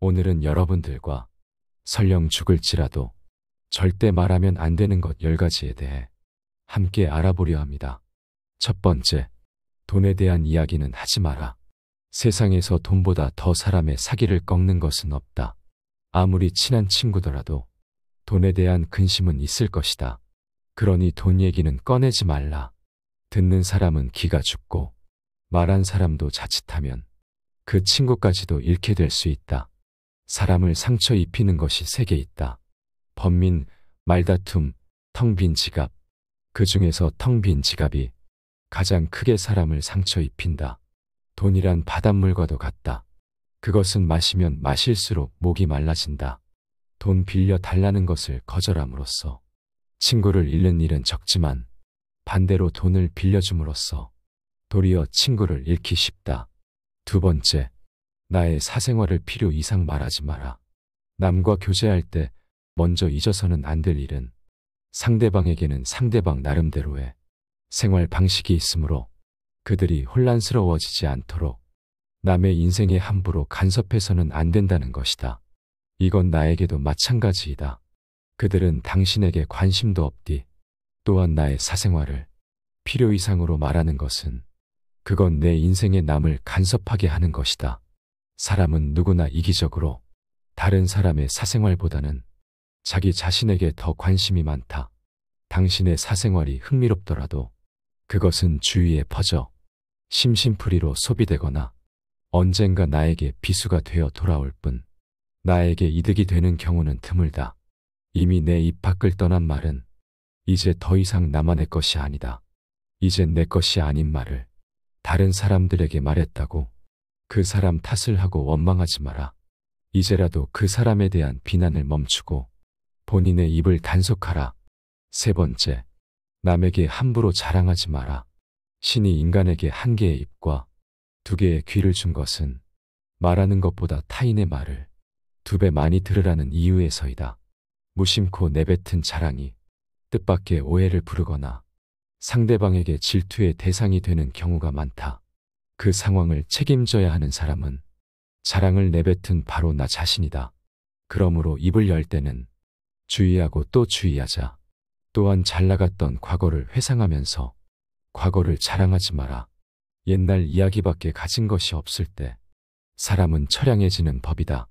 오늘은 여러분들과 설령 죽을지라도 절대 말하면 안 되는 것 10가지에 대해 함께 알아보려 합니다. 첫 번째, 돈에 대한 이야기는 하지 마라. 세상에서 돈보다 더 사람의 사기를 꺾는 것은 없다. 아무리 친한 친구더라도 돈에 대한 근심은 있을 것이다. 그러니 돈 얘기는 꺼내지 말라. 듣는 사람은 기가 죽고 말한 사람도 자칫하면 그 친구까지도 잃게 될 수 있다. 사람을 상처 입히는 것이 3개 있다. 번민, 말다툼, 텅 빈 지갑. 그 중에서 텅 빈 지갑이 가장 크게 사람을 상처 입힌다. 돈이란 바닷물과도 같다. 그것은 마시면 마실수록 목이 말라진다. 돈 빌려 달라는 것을 거절함으로써 친구를 잃는 일은 적지만 반대로 돈을 빌려줌으로써 도리어 친구를 잃기 쉽다. 두 번째, 나의 사생활을 필요 이상 말하지 마라. 남과 교제할 때 먼저 잊어서는 안 될 일은 상대방에게는 상대방 나름대로의 생활 방식이 있으므로 그들이 혼란스러워지지 않도록 남의 인생에 함부로 간섭해서는 안 된다는 것이다. 이건 나에게도 마찬가지이다. 그들은 당신에게 관심도 없디. 또한 나의 사생활을 필요 이상으로 말하는 것은 그건 내 인생에 남을 간섭하게 하는 것이다. 사람은 누구나 이기적으로 다른 사람의 사생활보다는 자기 자신에게 더 관심이 많다. 당신의 사생활이 흥미롭더라도 그것은 주위에 퍼져 심심풀이로 소비되거나 언젠가 나에게 비수가 되어 돌아올 뿐 나에게 이득이 되는 경우는 드물다. 이미 내 입 밖을 떠난 말은 이제 더 이상 나만의 것이 아니다. 이젠 내 것이 아닌 말을 다른 사람들에게 말했다고 그 사람 탓을 하고 원망하지 마라. 이제라도 그 사람에 대한 비난을 멈추고 본인의 입을 단속하라. 세 번째, 남에게 함부로 자랑하지 마라. 신이 인간에게 1개의 입과 2개의 귀를 준 것은 말하는 것보다 타인의 말을 2배 많이 들으라는 이유에서이다. 무심코 내뱉은 자랑이 뜻밖의 오해를 부르거나 상대방에게 질투의 대상이 되는 경우가 많다. 그 상황을 책임져야 하는 사람은 자랑을 내뱉은 바로 나 자신이다. 그러므로 입을 열 때는 주의하고 또 주의하자. 또한 잘 나갔던 과거를 회상하면서 과거를 자랑하지 마라. 옛날 이야기밖에 가진 것이 없을 때 사람은 처량해지는 법이다.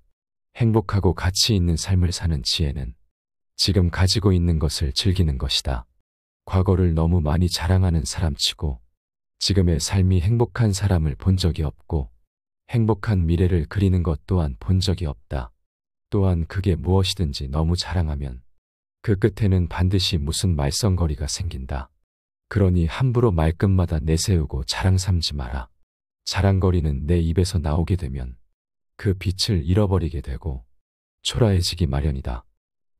행복하고 가치 있는 삶을 사는 지혜는 지금 가지고 있는 것을 즐기는 것이다. 과거를 너무 많이 자랑하는 사람치고 지금의 삶이 행복한 사람을 본 적이 없고 행복한 미래를 그리는 것 또한 본 적이 없다. 또한 그게 무엇이든지 너무 자랑하면 그 끝에는 반드시 무슨 말썽거리가 생긴다. 그러니 함부로 말끝마다 내세우고 자랑 삼지 마라. 자랑거리는 내 입에서 나오게 되면 그 빛을 잃어버리게 되고 초라해지기 마련이다.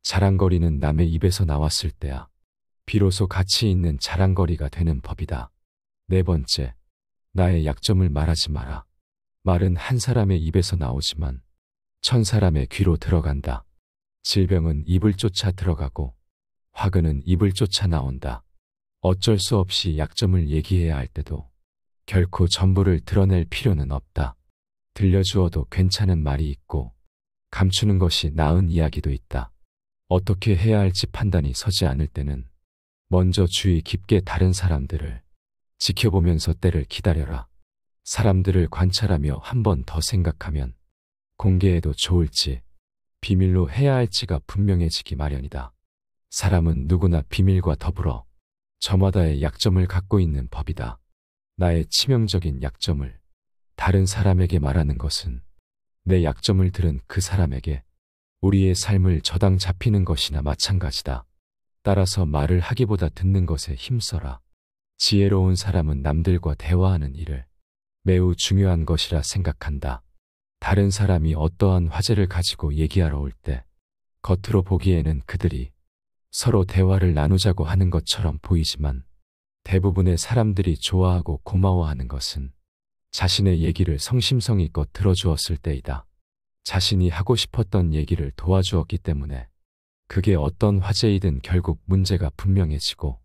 자랑거리는 남의 입에서 나왔을 때야 비로소 가치 있는 자랑거리가 되는 법이다. 네 번째, 나의 약점을 말하지 마라. 말은 한 사람의 입에서 나오지만 1000사람의 귀로 들어간다. 질병은 입을 쫓아 들어가고 화근은 입을 쫓아 나온다. 어쩔 수 없이 약점을 얘기해야 할 때도 결코 전부를 드러낼 필요는 없다. 들려주어도 괜찮은 말이 있고 감추는 것이 나은 이야기도 있다. 어떻게 해야 할지 판단이 서지 않을 때는 먼저 주의 깊게 다른 사람들을 지켜보면서 때를 기다려라. 사람들을 관찰하며 한 번 더 생각하면 공개해도 좋을지 비밀로 해야 할지가 분명해지기 마련이다. 사람은 누구나 비밀과 더불어 저마다의 약점을 갖고 있는 법이다. 나의 치명적인 약점을 다른 사람에게 말하는 것은 내 약점을 들은 그 사람에게 우리의 삶을 저당 잡히는 것이나 마찬가지다. 따라서 말을 하기보다 듣는 것에 힘써라. 지혜로운 사람은 남들과 대화하는 일을 매우 중요한 것이라 생각한다. 다른 사람이 어떠한 화제를 가지고 얘기하러 올 때 겉으로 보기에는 그들이 서로 대화를 나누자고 하는 것처럼 보이지만 대부분의 사람들이 좋아하고 고마워하는 것은 자신의 얘기를 성심성의껏 들어주었을 때이다. 자신이 하고 싶었던 얘기를 도와주었기 때문에 그게 어떤 화제이든 결국 문제가 분명해지고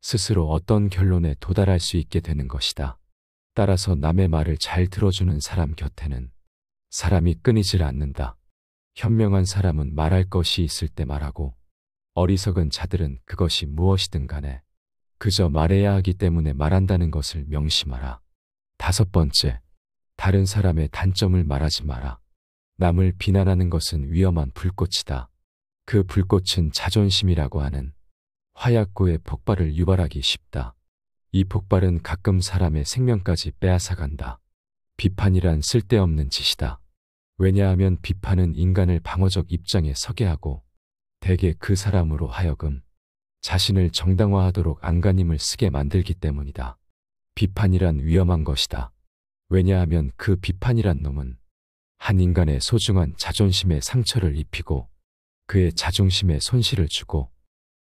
스스로 어떤 결론에 도달할 수 있게 되는 것이다. 따라서 남의 말을 잘 들어주는 사람 곁에는 사람이 끊이질 않는다. 현명한 사람은 말할 것이 있을 때 말하고 어리석은 자들은 그것이 무엇이든 간에 그저 말해야 하기 때문에 말한다는 것을 명심하라. 5번째, 다른 사람의 단점을 말하지 마라. 남을 비난하는 것은 위험한 불꽃이다. 그 불꽃은 자존심이라고 하는 화약고의 폭발을 유발하기 쉽다. 이 폭발은 가끔 사람의 생명까지 빼앗아간다. 비판이란 쓸데없는 짓이다. 왜냐하면 비판은 인간을 방어적 입장에 서게 하고 대개 그 사람으로 하여금 자신을 정당화하도록 안간힘을 쓰게 만들기 때문이다. 비판이란 위험한 것이다. 왜냐하면 그 비판이란 놈은 한 인간의 소중한 자존심에 상처를 입히고 그의 자존심에 손실을 주고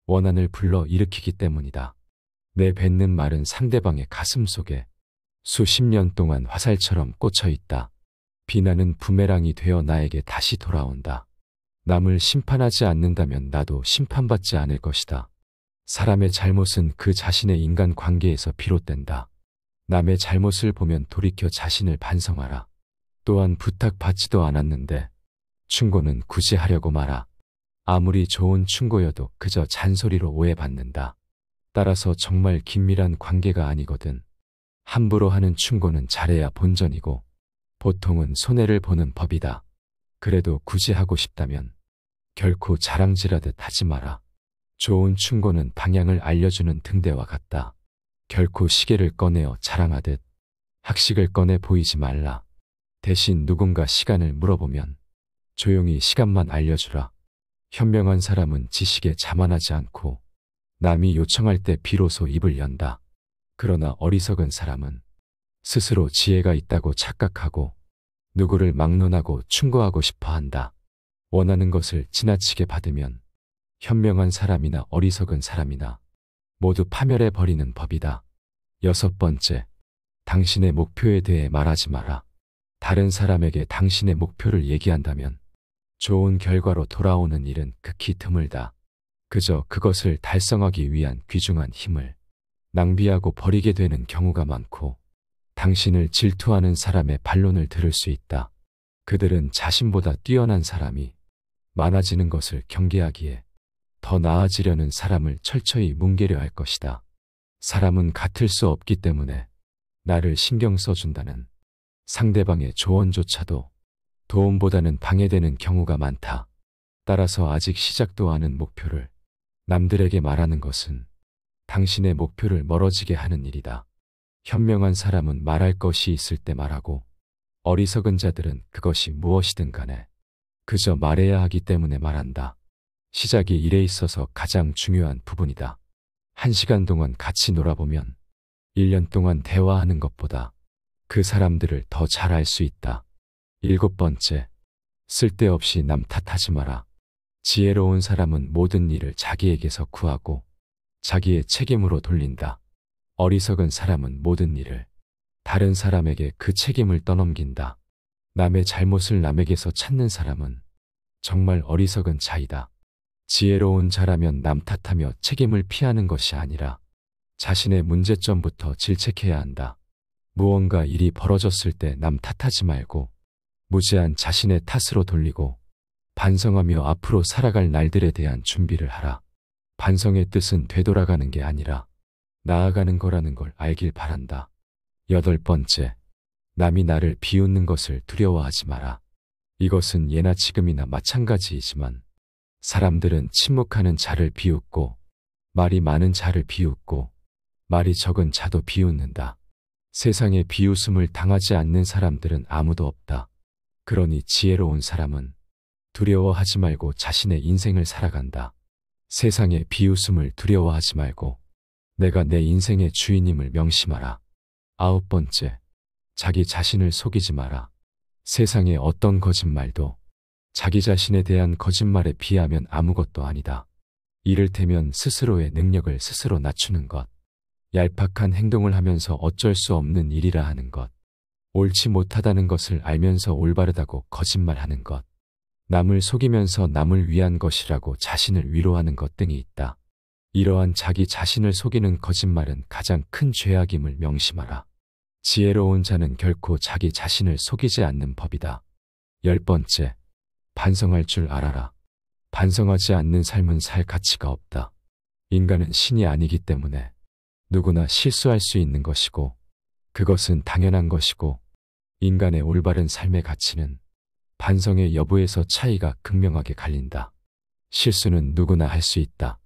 원한을 불러 일으키기 때문이다. 내뱉는 말은 상대방의 가슴 속에 수십 년 동안 화살처럼 꽂혀 있다. 비난은 부메랑이 되어 나에게 다시 돌아온다. 남을 심판하지 않는다면 나도 심판받지 않을 것이다. 사람의 잘못은 그 자신의 인간관계에서 비롯된다. 남의 잘못을 보면 돌이켜 자신을 반성하라. 또한 부탁받지도 않았는데 충고는 굳이 하려고 마라. 아무리 좋은 충고여도 그저 잔소리로 오해받는다. 따라서 정말 긴밀한 관계가 아니거든 함부로 하는 충고는 잘해야 본전이고 보통은 손해를 보는 법이다. 그래도 굳이 하고 싶다면 결코 자랑질하듯 하지 마라. 좋은 충고는 방향을 알려주는 등대와 같다. 결코 시계를 꺼내어 자랑하듯 학식을 꺼내 보이지 말라. 대신 누군가 시간을 물어보면 조용히 시간만 알려주라. 현명한 사람은 지식에 자만하지 않고 남이 요청할 때 비로소 입을 연다. 그러나 어리석은 사람은 스스로 지혜가 있다고 착각하고 누구를 막론하고 충고하고 싶어 한다. 원하는 것을 지나치게 받으면 현명한 사람이나 어리석은 사람이나 모두 파멸해 버리는 법이다. 6번째, 당신의 목표에 대해 말하지 마라. 다른 사람에게 당신의 목표를 얘기한다면 좋은 결과로 돌아오는 일은 극히 드물다. 그저 그것을 달성하기 위한 귀중한 힘을 낭비하고 버리게 되는 경우가 많고 당신을 질투하는 사람의 반론을 들을 수 있다. 그들은 자신보다 뛰어난 사람이 많아지는 것을 경계하기에 더 나아지려는 사람을 철저히 뭉개려 할 것이다. 사람은 같을 수 없기 때문에 나를 신경 써준다는 상대방의 조언조차도 도움보다는 방해되는 경우가 많다. 따라서 아직 시작도 않은 목표를 남들에게 말하는 것은 당신의 목표를 멀어지게 하는 일이다. 현명한 사람은 말할 것이 있을 때 말하고 어리석은 자들은 그것이 무엇이든 간에 그저 말해야 하기 때문에 말한다. 시작이 일에 있어서 가장 중요한 부분이다. 1시간 동안 같이 놀아보면 1년 동안 대화하는 것보다 그 사람들을 더 잘 알 수 있다. 7번째, 쓸데없이 남 탓하지 마라. 지혜로운 사람은 모든 일을 자기에게서 구하고 자기의 책임으로 돌린다. 어리석은 사람은 모든 일을 다른 사람에게 그 책임을 떠넘긴다. 남의 잘못을 남에게서 찾는 사람은 정말 어리석은 자이다. 지혜로운 자라면 남 탓하며 책임을 피하는 것이 아니라 자신의 문제점부터 질책해야 한다. 무언가 일이 벌어졌을 때 남 탓하지 말고 무제한 자신의 탓으로 돌리고 반성하며 앞으로 살아갈 날들에 대한 준비를 하라. 반성의 뜻은 되돌아가는 게 아니라 나아가는 거라는 걸 알길 바란다. 8번째, 남이 나를 비웃는 것을 두려워하지 마라. 이것은 예나 지금이나 마찬가지이지만 사람들은 침묵하는 자를 비웃고 말이 많은 자를 비웃고 말이 적은 자도 비웃는다. 세상에 비웃음을 당하지 않는 사람들은 아무도 없다. 그러니 지혜로운 사람은 두려워하지 말고 자신의 인생을 살아간다. 세상의 비웃음을 두려워하지 말고 내가 내 인생의 주인임을 명심하라. 9번째, 자기 자신을 속이지 마라. 세상의 어떤 거짓말도 자기 자신에 대한 거짓말에 비하면 아무것도 아니다. 이를테면 스스로의 능력을 스스로 낮추는 것, 얄팍한 행동을 하면서 어쩔 수 없는 일이라 하는 것, 옳지 못하다는 것을 알면서 올바르다고 거짓말하는 것, 남을 속이면서 남을 위한 것이라고 자신을 위로하는 것 등이 있다. 이러한 자기 자신을 속이는 거짓말은 가장 큰 죄악임을 명심하라. 지혜로운 자는 결코 자기 자신을 속이지 않는 법이다. 10번째, 반성할 줄 알아라. 반성하지 않는 삶은 살 가치가 없다. 인간은 신이 아니기 때문에 누구나 실수할 수 있는 것이고 그것은 당연한 것이고 인간의 올바른 삶의 가치는 반성의 여부에서 차이가 극명하게 갈린다. 실수는 누구나 할 수 있다.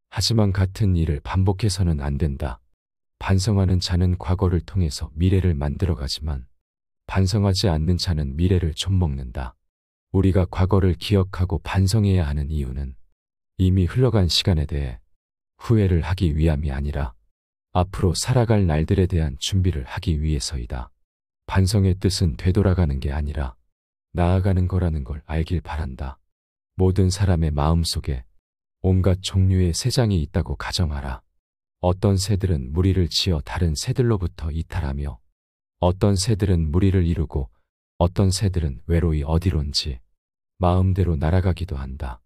하지만 같은 일을 반복해서는 안 된다. 반성하는 자는 과거를 통해서 미래를 만들어가지만 반성하지 않는 자는 미래를 좀먹는다. 우리가 과거를 기억하고 반성해야 하는 이유는 이미 흘러간 시간에 대해 후회를 하기 위함이 아니라 앞으로 살아갈 날들에 대한 준비를 하기 위해서이다. 반성의 뜻은 되돌아가는 게 아니라 나아가는 거라는 걸 알길 바란다. 모든 사람의 마음속에 온갖 종류의 새장이 있다고 가정하라. 어떤 새들은 무리를 지어 다른 새들로부터 이탈하며 어떤 새들은 무리를 이루고 어떤 새들은 외로이 어디론지 마음대로 날아가기도 한다.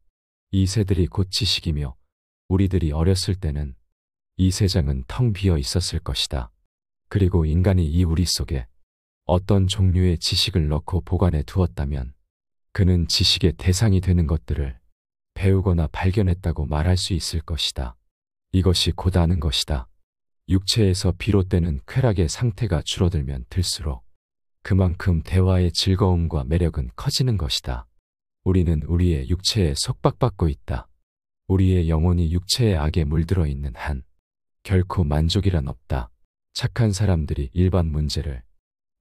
이 새들이 곧 지식이며 우리들이 어렸을 때는 이 새장은 텅 비어 있었을 것이다. 그리고 인간이 이 우리 속에 어떤 종류의 지식을 넣고 보관해 두었다면 그는 지식의 대상이 되는 것들을 배우거나 발견했다고 말할 수 있을 것이다. 이것이 곧 아는 것이다. 육체에서 비롯되는 쾌락의 상태가 줄어들면 들수록 그만큼 대화의 즐거움과 매력은 커지는 것이다. 우리는 우리의 육체에 속박받고 있다. 우리의 영혼이 육체의 악에 물들어 있는 한 결코 만족이란 없다. 착한 사람들이 일반 문제를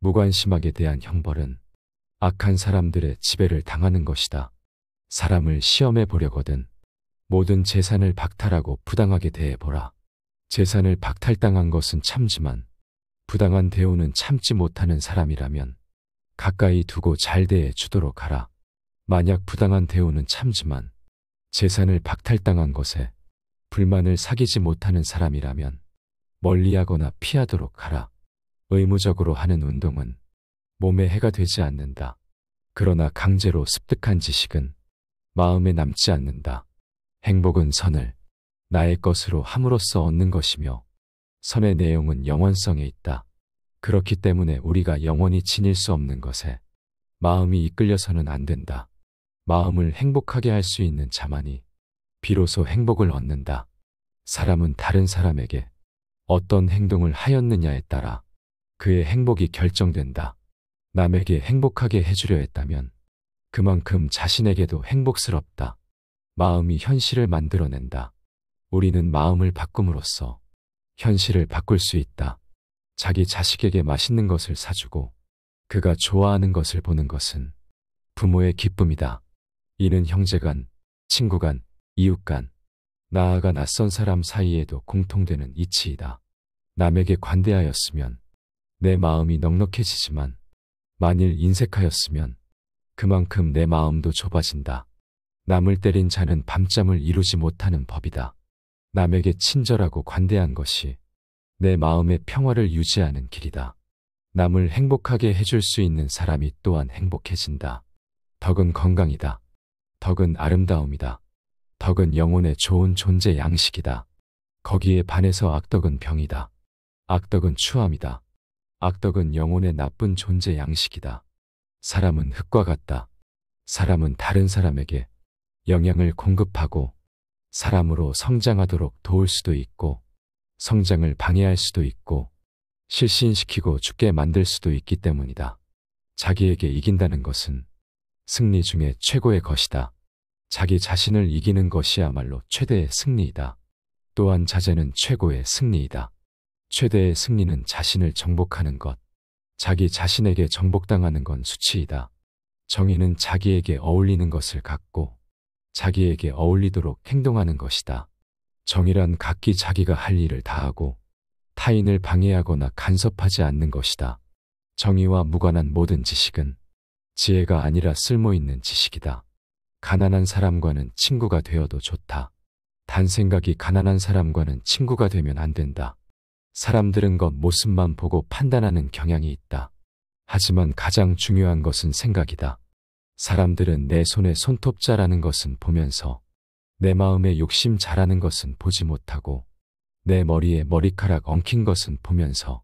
무관심하게 대한 형벌은 악한 사람들의 지배를 당하는 것이다. 사람을 시험해 보려거든 모든 재산을 박탈하고 부당하게 대해보라. 재산을 박탈당한 것은 참지만 부당한 대우는 참지 못하는 사람이라면 가까이 두고 잘 대해 주도록 하라. 만약 부당한 대우는 참지만 재산을 박탈당한 것에 불만을 사귀지 못하는 사람이라면 멀리하거나 피하도록 하라. 의무적으로 하는 운동은 몸에 해가 되지 않는다. 그러나 강제로 습득한 지식은 마음에 남지 않는다. 행복은 선을 나의 것으로 함으로써 얻는 것이며 선의 내용은 영원성에 있다. 그렇기 때문에 우리가 영원히 지닐 수 없는 것에 마음이 이끌려서는 안 된다. 마음을 행복하게 할 수 있는 자만이 비로소 행복을 얻는다. 사람은 다른 사람에게 어떤 행동을 하였느냐에 따라 그의 행복이 결정된다. 남에게 행복하게 해주려 했다면 그만큼 자신에게도 행복스럽다. 마음이 현실을 만들어낸다. 우리는 마음을 바꿈으로써 현실을 바꿀 수 있다. 자기 자식에게 맛있는 것을 사주고 그가 좋아하는 것을 보는 것은 부모의 기쁨이다. 이는 형제간, 친구간, 이웃간, 나아가 낯선 사람 사이에도 공통되는 이치이다. 남에게 관대하였으면 내 마음이 넉넉해지지만 만일 인색하였으면 그만큼 내 마음도 좁아진다. 남을 때린 자는 밤잠을 이루지 못하는 법이다. 남에게 친절하고 관대한 것이 내 마음의 평화를 유지하는 길이다. 남을 행복하게 해줄 수 있는 사람이 또한 행복해진다. 덕은 건강이다. 덕은 아름다움이다. 덕은 영혼의 좋은 존재 양식이다. 거기에 반해서 악덕은 병이다. 악덕은 추함이다. 악덕은 영혼의 나쁜 존재 양식이다. 사람은 흙과 같다. 사람은 다른 사람에게 영양을 공급하고 사람으로 성장하도록 도울 수도 있고 성장을 방해할 수도 있고 실신시키고 죽게 만들 수도 있기 때문이다. 자기에게 이긴다는 것은 승리 중에 최고의 것이다. 자기 자신을 이기는 것이야말로 최대의 승리이다. 또한 자제는 최고의 승리이다. 최대의 승리는 자신을 정복하는 것, 자기 자신에게 정복당하는 건 수치이다. 정의는 자기에게 어울리는 것을 갖고 자기에게 어울리도록 행동하는 것이다. 정의란 각기 자기가 할 일을 다하고 타인을 방해하거나 간섭하지 않는 것이다. 정의와 무관한 모든 지식은 지혜가 아니라 쓸모있는 지식이다. 가난한 사람과는 친구가 되어도 좋다. 단 생각이 가난한 사람과는 친구가 되면 안 된다. 사람들은 겉 모습만 보고 판단하는 경향이 있다. 하지만 가장 중요한 것은 생각이다. 사람들은 내 손에 손톱 자라는 것은 보면서 내 마음에 욕심 자라는 것은 보지 못하고 내 머리에 머리카락 엉킨 것은 보면서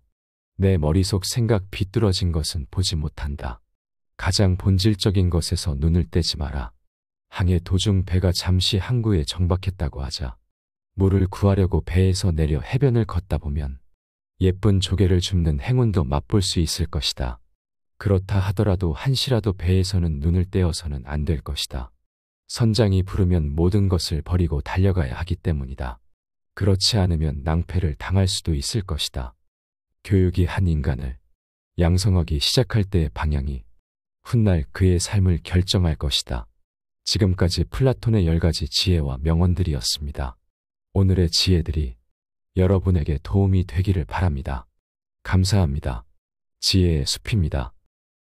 내 머릿속 생각 비뚤어진 것은 보지 못한다. 가장 본질적인 것에서 눈을 떼지 마라. 항해 도중 배가 잠시 항구에 정박했다고 하자 물을 구하려고 배에서 내려 해변을 걷다 보면 예쁜 조개를 줍는 행운도 맛볼 수 있을 것이다. 그렇다 하더라도 한시라도 배에서는 눈을 떼어서는 안 될 것이다. 선장이 부르면 모든 것을 버리고 달려가야 하기 때문이다. 그렇지 않으면 낭패를 당할 수도 있을 것이다. 교육이 한 인간을 양성하기 시작할 때의 방향이 훗날 그의 삶을 결정할 것이다. 지금까지 플라톤의 10가지 지혜와 명언들이었습니다. 오늘의 지혜들이 여러분에게 도움이 되기를 바랍니다. 감사합니다. 지혜의 숲입니다.